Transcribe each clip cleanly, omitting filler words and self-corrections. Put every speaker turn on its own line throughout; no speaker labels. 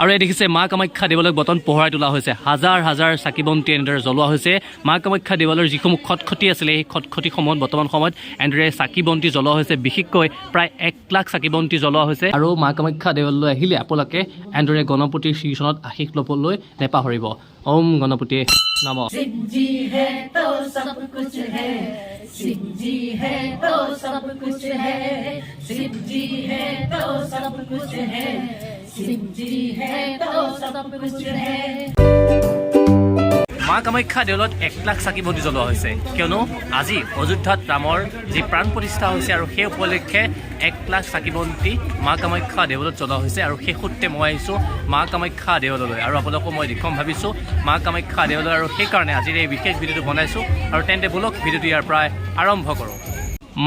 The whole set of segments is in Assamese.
আৰু এই দেখিছে মা কামাখ্যা দেৱালয়ক বৰ্তমান পোহৰাই তোলা হৈছে হাজাৰ হাজাৰ চাকি বন্তি এনেদৰে জ্বলোৱা হৈছে মা কামাখ্যা দেৱালয়ৰ যিসমূহ খটখটি আছিলে সেই খটখটিসমূহত বৰ্তমান সময়ত এনেদৰে চাকি বন্তি জ্বলোৱা হৈছে বিশেষকৈ প্ৰায় 1 লাখ চাকি বন্তি জ্বলোৱা হৈছে আৰু মা কামাখ্যা দেৱালয়লৈ আহিলে আপোনালোকে এনেদৰে গণপতিৰ শ্ৰীচৰণত আশীষ ল'বলৈ নেপাহৰিব ওম গণপতি নমঃ
शिव जी है तो सब कुछ है शिव जी है तो सब कुछ है शिव जी है तो सब कुछ है शिव जी है तो सब कुछ है
মা কামাখ্যা দেৱালয়ত 1 লাখ চাকি বন্তি জ্বলোৱা হৈছে কিয়নো আজি অযোধ্যাত ৰামৰ যি প্ৰাণ প্ৰতিষ্ঠা হৈছে আৰু সেই উপলক্ষে 1 লাখ চাকি বন্তি মা কামাখ্যা দেৱালয়ত জ্বলোৱা হৈছে আৰু সেই সূত্ৰে মই আহিছোঁ মা কামাখ্যা দেৱালয়লৈ আৰু আপোনালোকক মই দেখুৱাম ভাবিছোঁ মা কামাখ্যা দেৱালয় আৰু সেইকাৰণে আজিৰ এই বিশেষ ভিডিঅ'টো বনাইছোঁ আৰু তেন্তে বলক ভিডিঅ'টো ইয়াৰ পৰাই আৰম্ভ কৰোঁ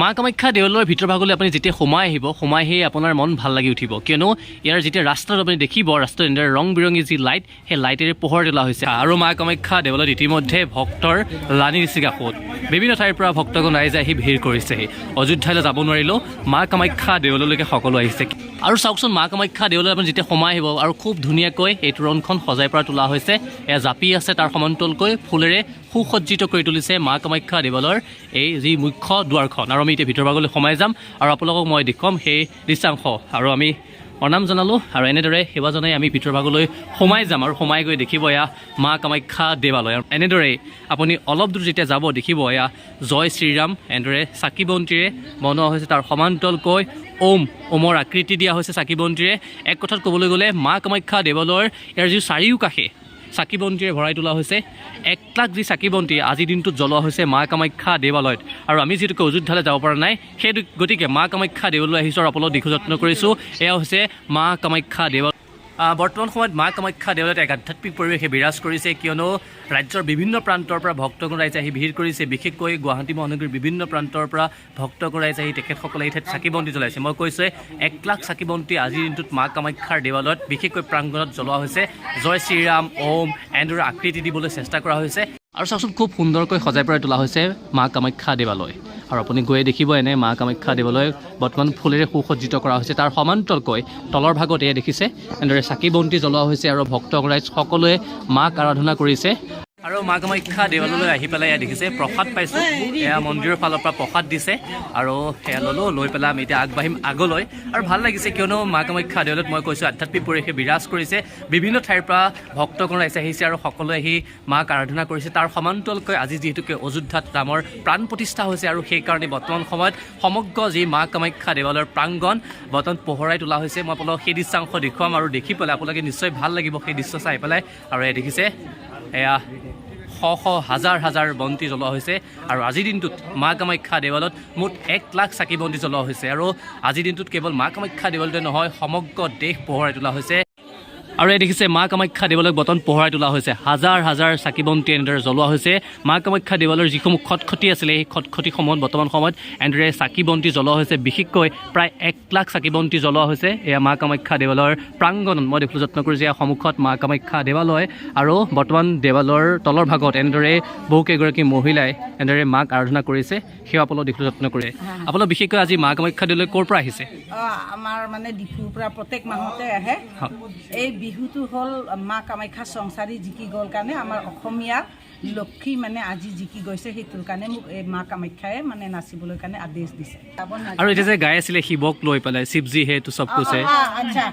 মা কামাখ্যা দেৱালয়ৰ ভিতৰ ভাগলৈ আপুনি যেতিয়া সোমাই আহিব সোমাই আহি আপোনাৰ মন ভাল লাগি উঠিব কিয়নো ইয়াৰ যেতিয়া ৰাস্তাত আপুনি দেখিব ৰাস্তাত এনেদৰে ৰং বিৰঙী যি লাইট সেই লাইটেৰে পোহৰ তোলা হৈছে আৰু মা কামাখ্যা দেৱালয়ত ইতিমধ্যে ভক্তৰ লানি দিছে কাষত বিভিন্ন ঠাইৰ পৰা ভক্তগণ ৰাইজে আহি ভিৰ কৰিছেহি অযোধ্যালৈ যাব নোৱাৰিলেও মা কামাখ্যা দেৱালয়লৈকে সকলো আহিছে আৰু চাওকচোন মা কামাখ্যা দেৱালয়ত আপুনি যেতিয়া সোমাই আহিব আৰু খুব ধুনীয়াকৈ এই তোৰণখন সজাই পৰা তোলা হৈছে এয়া জাপি আছে তাৰ সমান্তৰালকৈ ফুলেৰে সুসজ্জিত কৰি তুলিছে মা কামাখ্যা দেৱালয়ৰ এই যি মুখ্য দুৱাৰখন আৰু আমি এতিয়া ভিতৰ ভাগলৈ সোমাই যাম আৰু আপোনালোকক মই দেখুৱাম সেই দৃশ্যাংশ আৰু আমি প্ৰণাম জনালোঁ আৰু এনেদৰে সেৱা জনাই আমি ভিতৰ ভাগলৈ সোমাই যাম আৰু সোমাই গৈ দেখিব এয়া মা কামাখ্যা দেৱালয় আৰু এনেদৰেই আপুনি অলপ দূৰ যেতিয়া যাব দেখিব এয়া জয় শ্ৰীৰাম এনেদৰে চাকি বন্তিৰে বনোৱা হৈছে তাৰ সমান্তৰালকৈ ওমৰ আকৃতি দিয়া হৈছে চাকি বন্তিৰে এক কথাত ক'বলৈ গ'লে মা কামাখ্যা দেৱালয়ৰ ইয়াৰ যি চাৰিওকাষে চাকি বন্তিৰে ভৰাই তোলা হৈছে 1 লাখ যি চাকি বন্তি আজিৰ দিনটোত জ্বলোৱা হৈছে মা কামাখ্যা দেৱালয়ত আৰু আমি যিহেতুকে অযোধ্যালৈ যাব পৰা নাই সেই গতিকে মা কামাখ্যা দেৱালয়লৈ আহিছোঁ আৰু আপোনালোকক দেখুৱাবলৈ যত্ন কৰিছোঁ এয়া হৈছে মা কামাখ্যা দেৱালয় বৰ্তমান সময়ত মা কামাখ্যা দেৱালয়ত এক আধ্যাত্মিক পৰিৱেশে বিৰাজ কৰিছে কিয়নো ৰাজ্যৰ বিভিন্ন প্ৰান্তৰ পৰা ভক্তগণ ৰাইজে আহি ভিৰ কৰিছে বিশেষকৈ গুৱাহাটী মহানগৰীৰ বিভিন্ন প্ৰান্তৰ পৰা ভক্তগণ ৰাইজে আহি তেখেতসকলে এই ঠাইত চাকি বন্তি জ্বলাইছে মই কৈছোঁ 1 লাখ চাকি বন্তি আজিৰ দিনটোত মা কামাখ্যাৰ দেৱালয়ত বিশেষকৈ প্ৰাংগণত জ্বলোৱা হৈছে জয় শ্ৰীৰাম এনেদৰে আকৃতি দিবলৈ চেষ্টা কৰা হৈছে আৰু চাওকচোন খুব সুন্দৰকৈ সজাই পৰাই তোলা হৈছে মা কামাখ্যা দেৱালয় আৰু আপুনি গৈয়ে দেখিব এনে মা কামাখ্যা দেৱালয় বৰ্তমান ফুলেৰে সুসজ্জিত কৰা হৈছে তাৰ সমান্তৰালকৈ তলৰ ভাগত এয়া দেখিছে এনেদৰে চাকি বন্তি জ্বলোৱা হৈছে আৰু ভক্তগণ ৰাইজ সকলোৱে মাক আৰাধনা কৰিছে আৰু মা কামাখ্যা দেৱালয়লৈ আহি পেলাই এয়া দেখিছে প্ৰসাদ পাইছোঁ এয়া মন্দিৰৰ ফালৰ পৰা প্ৰসাদ দিছে আৰু সেয়া ল'লোঁ লৈ পেলাই আমি এতিয়া আগবাঢ়িম আগলৈ আৰু ভাল লাগিছে কিয়নো মা কামাখ্যা দেৱালয়ত মই কৈছোঁ আধ্যাত্মিক পৰিৱেশে বিৰাজ কৰিছে বিভিন্ন ঠাইৰ পৰা ভক্তগণ ৰাইজ আহিছে আৰু সকলোৱে আহি মাক আৰাধনা কৰিছে তাৰ সমান্তৰালকৈ আজি যিহেতুকে অযোধ্যাত ৰামৰ প্ৰাণ প্ৰতিষ্ঠা হৈছে আৰু সেইকাৰণে বৰ্তমান সময়ত সমগ্ৰ যি মা কামাখ্যা দেৱালয়ৰ প্ৰাংগণ বৰ্তমান পোহৰাই তোলা হৈছে মই আপোনালোকক সেই দৃশ্যাংশ দেখুৱাম আৰু দেখি পেলাই আপোনালোকে নিশ্চয় ভাল লাগিব সেই দৃশ্য চাই পেলাই আৰু এয়া দেখিছে এয়া শ হাজাৰ হাজাৰ বন্তি জ্বলোৱা হৈছে আৰু আজিৰ দিনটোত মা কামাখ্যা দেৱালয়ত মুঠ 1 লাখ চাকি বন্তি জ্বলোৱা হৈছে আৰু আজিৰ দিনটোত কেৱল মা কামাখ্যা দেৱালয়তে নহয় সমগ্ৰ দেশ পোহৰাই তোলা হৈছে আৰু এই দেখিছে মা কামাখ্যা দেৱালয়ক বৰ্তমান পোহৰাই তোলা হৈছে হাজাৰ হাজাৰ চাকি বন্তি এনেদৰে জ্বলোৱা হৈছে মা কামাখ্যা দেৱালয়ৰ যিসমূহ খটখটি আছিলে সেই খটখটিসমূহত বৰ্তমান সময়ত এনেদৰে চাকি বন্তি জ্বলোৱা হৈছে বিশেষকৈ প্ৰায় 1 লাখ চাকি বন্তি জ্বলোৱা হৈছে এয়া মা কামাখ্যা দেৱালয়ৰ প্ৰাংগণত মই দেখুৱাবলৈ যত্ন কৰিছোঁ এয়া সন্মুখত মা কামাখ্যা দেৱালয় আৰু বৰ্তমান দেৱালয়ৰ তলৰ ভাগত এনেদৰে বহুকেইগৰাকী মহিলাই এনেদৰে মাক আৰাধনা কৰিছে সেয়া আপোনালোক দেখুৱাবলৈ যত্ন কৰে আপোনালোক বিশেষকৈ আজি মা কামাখ্যা দেৱালয় ক'ৰ পৰা আহিছে
আমাৰ মানে ডিফুৰ পৰা প্ৰত্যেক মাহতে আহে এই বিহুটো হ'ল মা কামাখ্যা সংসাৰী জিকি গ'ল কাৰণে আমাৰ অসমীয়া লক্ষী মানে আজি জিকি গৈছে সেইটোৰ কাৰণে মোক এই মা কামাখ্যাই মানে নাচিবলৈ কাৰণে আদেশ দিছে
আৰু এতিয়া যে গাই আছিলে শিৱক লৈ পেলাই শিৱজী সেইটো চব কৈছে
আচ্ছা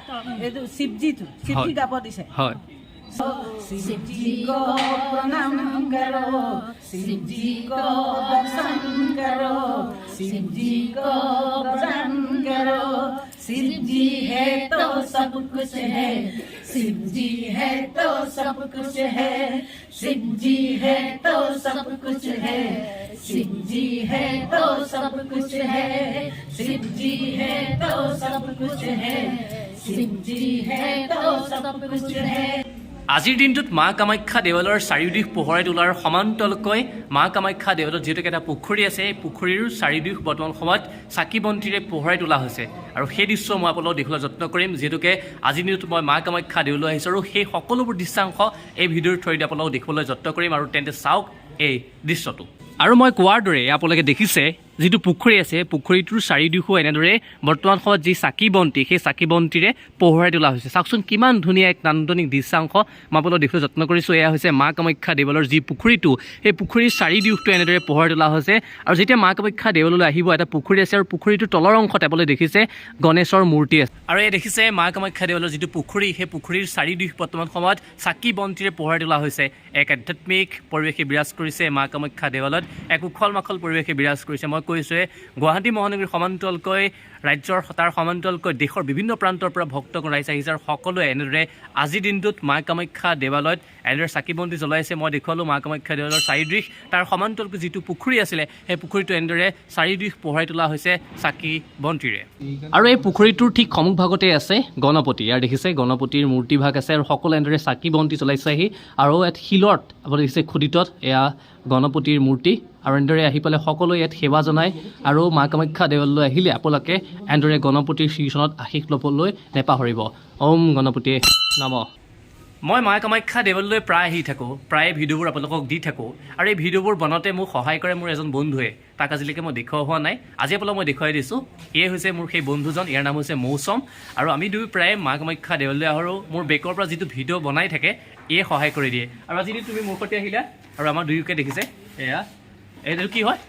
এইটো শিৱজী গাব দিছে
হয়
शिव जी को प्रणाम करो शिव जी को दर्शन करो शिव जी को भजन करो शिव जी है तो सब कुछ है शिव जी है तो सब कुछ है शिव जी है तो सब कुछ है शिव जी है तो सब कुछ है शिव जी है तो सब कुछ है शिव जी है तो सब कुछ है
আজিৰ দিনটোত মা কামাখ্যা দেৱালয়ৰ চাৰিওদিশ পোহৰাই তোলাৰ সমান্তৰালকৈ মা কামাখ্যা দেৱালয়ত যিহেতুকে এটা পুখুৰী আছে এই পুখুৰীৰ চাৰিওদিশ বৰ্তমান সময়ত চাকি বন্তিৰে পোহৰাই তোলা হৈছে আৰু সেই দৃশ্য মই আপোনালোকক দেখুৱাবলৈ যত্ন কৰিম যিহেতুকে আজিৰ দিনটোত মই মা কামাখ্যা দেৱালয় আহিছোঁ আৰু সেই সকলোবোৰ দৃশ্যাংশ এই ভিডিঅ'ৰ থ্ৰুৱেদি আপোনালোকক দেখুৱাবলৈ যত্ন কৰিম আৰু তেন্তে চাওক এই দৃশ্যটো আৰু মই কোৱাৰ দৰে আপোনালোকে দেখিছে যিটো পুখুৰী আছে পুখুৰীটোৰ চাৰিওদিশো এনেদৰে বৰ্তমান সময়ত যি চাকি বন্তি সেই চাকি বন্তিৰে পোহৰাই তোলা হৈছে চাওকচোন কিমান ধুনীয়া এক নান্দনিক দৃশ্যাংশ মই আপোনালোকক দেখিবলৈ যত্ন কৰিছোঁ এয়া হৈছে মা কামাখ্যা দেৱালয়ৰ যি পুখুৰীটো সেই পুখুৰীৰ চাৰিওদিশটো এনেদৰে পোহৰাই তোলা হৈছে আৰু যেতিয়া মা কামাখ্যা দেৱালয়লৈ আহিব এটা পুখুৰী আছে আৰু পুখুৰীটোৰ তলৰ অংশত আপোনালোকে দেখিছে গণেশৰ মূৰ্তি আছে আৰু এই দেখিছে মা কামাখ্যা দেৱালয়ৰ যিটো পুখুৰী সেই পুখুৰীৰ চাৰিওদিশ বৰ্তমান সময়ত চাকি বন্তিৰে পোহৰাই তোলা হৈছে এক আধ্যাত্মিক পৰিৱেশে বিৰাজ কৰিছে মা কামাখ্যা দেৱালয়ত এক উখল মাখল পৰিৱেশে বিৰাজ কৰিছে মই কৈছোঁৱে গুৱাহাটী মহানগৰীৰ সমান্তৰালকৈ ৰাজ্যৰ তাৰ সমান্তৰালকৈ দেশৰ বিভিন্ন প্ৰান্তৰ পৰা ভক্তগণ ৰাইজ আহিছে আৰু সকলোৱে এনেদৰে আজিৰ দিনটোত মা কামাখ্যা দেৱালয়ত এনেদৰে চাকি বন্তি জ্বলাইছে মই দেখুৱালোঁ মা কামাখ্যা দেৱালয়ৰ চাৰিদিশ তাৰ সমান্তৰালকৈ যিটো পুখুৰী আছিলে সেই পুখুৰীটো এনেদৰে চাৰিদিশ পোহৰাই তোলা হৈছে চাকি বন্তিৰে আৰু এই পুখুৰীটোৰ ঠিক সন্মুখভাগতে আছে গণপতি ইয়াৰ দেখিছে গণপতিৰ মূৰ্তিভাগ আছে আৰু সকলোৱে এনেদৰে চাকি বন্তি জ্বলাইছেহি আৰু ইয়াত শিলত আপুনি দেখিছে খুদিতত এয়া গণপতিৰ মূৰ্তি আৰু এনেদৰে আহি পেলাই সকলোৱে ইয়াত সেৱা জনায় আৰু মা কামাখ্যা দেৱালয়লৈ আহিলে আপোনালোকে এনেদৰে গণপতিৰ শ্ৰীচৰণত আশীষ ল'বলৈ নেপাহৰিব ওম গণপতি নমঃ মই মা কামাখ্যা দেৱালয়লৈ প্ৰায় আহি থাকোঁ প্ৰায়ে ভিডিঅ'বোৰ আপোনালোকক দি থাকোঁ আৰু এই ভিডিঅ'বোৰ বনাওঁতে মোক সহায় কৰে মোৰ এজন বন্ধুৱে তাক আজিলৈকে মই দেখুওৱা হোৱা নাই আজি আপোনালোকক মই দেখুৱাই দিছোঁ এয়ে হৈছে মোৰ সেই বন্ধুজন ইয়াৰ নাম হৈছে মৌচম আৰু আমি দুয়ো প্ৰায় মা কামাখ্যা দেৱালয়লৈ আহোঁ মোৰ বেকৰ পৰা যিটো ভিডিঅ' বনাই থাকে এয়ে সহায় কৰি দিয়ে আৰু আজি তুমি মোৰ সৈতে আহিলা আৰু আমাৰ দুয়োকে দেখিছে এয়া এইটো কি হয়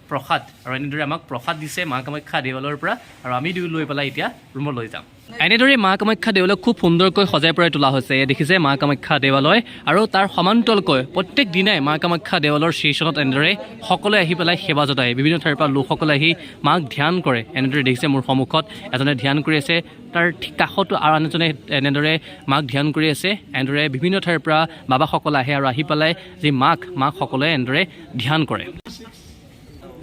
প্ৰসাদ আৰু এনেদৰে আমাক প্ৰসাদ দিছে মা কামাখ্যা দেৱালয়ৰ পৰা আৰু আমি দুয়ো লৈ পেলাই এতিয়া ৰুমত লৈ যাম এনেদৰে মা কামাখ্যা দেৱালয়ক খুব সুন্দৰকৈ সজাই পৰাই তোলা হৈছে দেখিছে মা কামাখ্যা দেৱালয় আৰু তাৰ সমান্তৰালকৈ প্ৰত্যেক দিনাই মা কামাখ্যা দেৱালয়ৰ শ্ৰীচৰণত এনেদৰে সকলোৱে আহি পেলাই সেৱা জনায় বিভিন্ন ঠাইৰ পৰা লোকসকলে আহি মাক ধ্যান কৰে এনেদৰে দেখিছে মোৰ সন্মুখত এজনে ধ্যান কৰি আছে তাৰ ঠিক কাষতো আৰু আন এজনে এনেদৰে মাক ধ্যান কৰি আছে এনেদৰে বিভিন্ন ঠাইৰ পৰা বাবাসকল আহে আৰু আহি পেলাই যি মাক সকলোৱে এনেদৰে ধ্যান কৰে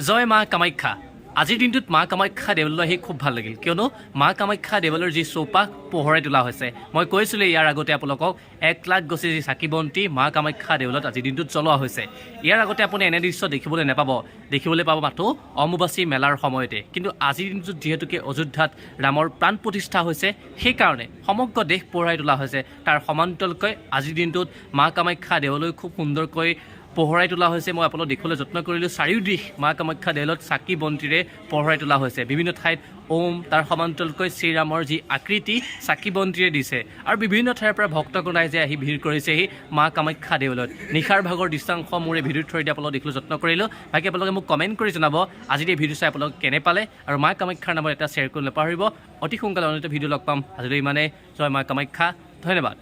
জয় মা কামাখ্যা আজিৰ দিনটোত মা কামাখ্যা দেৱালয়লৈ আহি খুব ভাল লাগিল কিয়নো মা কামাখ্যা দেৱালয়ৰ যি চৌপাশ পোহৰাই তোলা হৈছে মই কৈছিলোঁ ইয়াৰ আগতে আপোনালোকক 1 লাখ গছি যি চাকি বন্তি মা কামাখ্যা দেৱালয়ত আজিৰ দিনটোত জ্বলোৱা হৈছে ইয়াৰ আগতে আপুনি এনে দৃশ্য দেখিবলৈ পাব মাথো অম্বুবাচী মেলাৰ সময়তে কিন্তু আজিৰ দিনটোত যিহেতুকে অযোধ্যাত ৰামৰ প্ৰাণ প্ৰতিষ্ঠা হৈছে সেইকাৰণে সমগ্ৰ দেশ পোহৰাই তোলা হৈছে তাৰ সমান্তৰালকৈ আজিৰ দিনটোত মা কামাখ্যা দেৱালয় খুব সুন্দৰকৈ পোহৰাই তোলা হৈছে মই আপোনালোকক দেখিবলৈ যত্ন কৰিলোঁ চাৰিওদিশ মা কামাখ্যা দেৱালয়ত চাকি বন্তিৰে পোহৰাই তোলা হৈছে বিভিন্ন ঠাইত ওম তাৰ সমান্তৰালকৈ শ্ৰীৰামৰ যি আকৃতি চাকি বন্তিৰে দিছে আৰু বিভিন্ন ঠাইৰ পৰা ভক্তগণ ৰাইজে আহি ভিৰ কৰিছেহি মা কামাখ্যা দেৱালয়ত নিশাৰ ভাগৰ দৃশ্যাংশ মোৰ এই ভিডিঅ'ৰ থ্ৰুৱেদি আপোনালোকক দেখিবলৈ যত্ন কৰিলোঁ বাকী আপোনালোকে মোক কমেণ্ট কৰি জনাব আজিৰ এই ভিডিঅ' চাই আপোনালোকে কেনে পালে আৰু মা কামাখ্যাৰ নামত এটা শ্বেয়াৰ কৰি নাপাহৰিব অতি সোনকালে অন্য এটা ভিডিঅ' লগ পাম আজিলৈ ইমানে জয় মা কামাখ্যা ধন্যবাদ